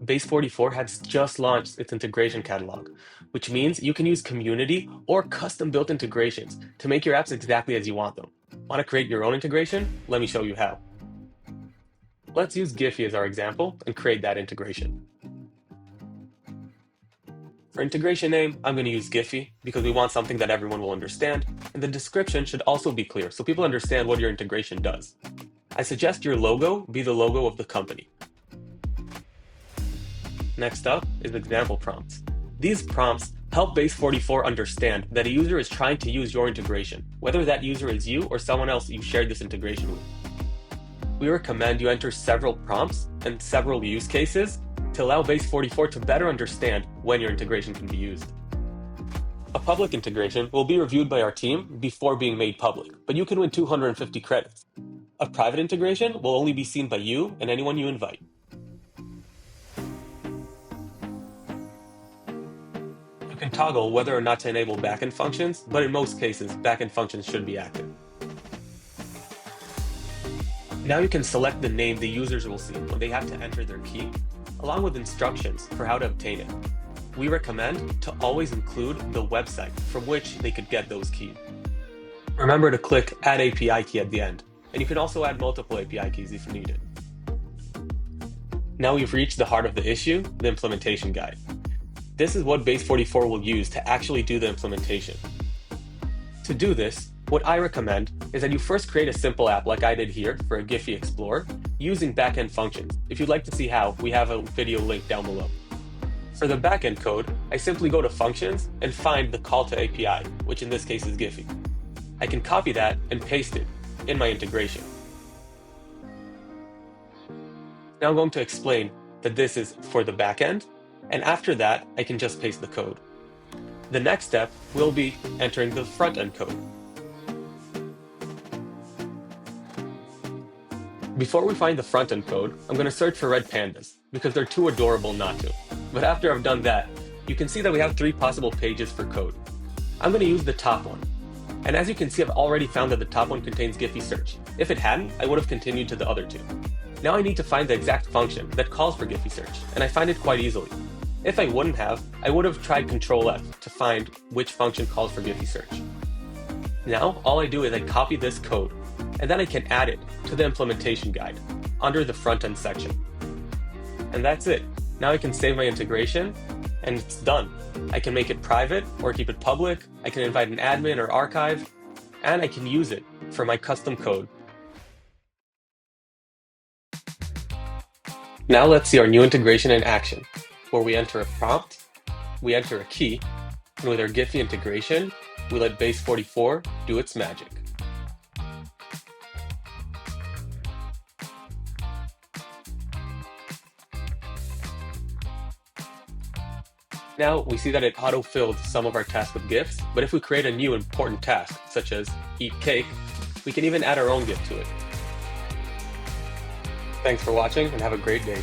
Base44 has just launched its integration catalog, which means you can use community or custom-built integrations to make your apps exactly as you want them. Want to create your own integration? Let me show you how. Let's use Giphy as our example and create that integration. For integration name, I'm going to use Giphy because we want something that everyone will understand, and the description should also be clear so people understand what your integration does. I suggest your logo be the logo of the company. Next up is example prompts. These prompts help Base44 understand that a user is trying to use your integration, whether that user is you or someone else you shared this integration with. We recommend you enter several prompts and several use cases to allow Base44 to better understand when your integration can be used. A public integration will be reviewed by our team before being made public, but you can win 250 credits. A private integration will only be seen by you and anyone you invite. You can toggle whether or not to enable backend functions, but in most cases, backend functions should be active. Now you can select the name the users will see when they have to enter their key, along with instructions for how to obtain it. We recommend to always include the website from which they could get those keys. Remember to click Add API Key at the end, and you can also add multiple API keys if needed. Now we've reached the heart of the issue, the implementation guide. This is what Base44 will use to actually do the implementation. To do this, what I recommend is that you first create a simple app like I did here for a Giphy Explorer using backend functions. If you'd like to see how, we have a video link down below. For the backend code, I simply go to functions and find the call to API, which in this case is Giphy. I can copy that and paste it in my integration. Now I'm going to explain that this is for the backend, and after that, I can just paste the code. The next step will be entering the front-end code. Before we find the front-end code, I'm going to search for red pandas, because they're too adorable not to. But after I've done that, you can see that we have 3 possible pages for code. I'm going to use the top one. And as you can see, I've already found that the top one contains Giphy search. If it hadn't, I would have continued to the other 2. Now I need to find the exact function that calls for Giphy search, and I find it quite easily. If I wouldn't have, I would have tried Control F to find which function calls for Giphy search. Now, all I do is I copy this code, and then I can add it to the implementation guide under the front-end section. And that's it. Now I can save my integration, and it's done. I can make it private or keep it public, I can invite an admin or archive, and I can use it for my custom code. Now let's see our new integration in action, where we enter a prompt, we enter a key, and with our Giphy integration, we let Base44 do its magic. Now we see that it auto-filled some of our tasks with GIFs, but if we create a new important task, such as eat cake, we can even add our own GIF to it. Thanks for watching and have a great day.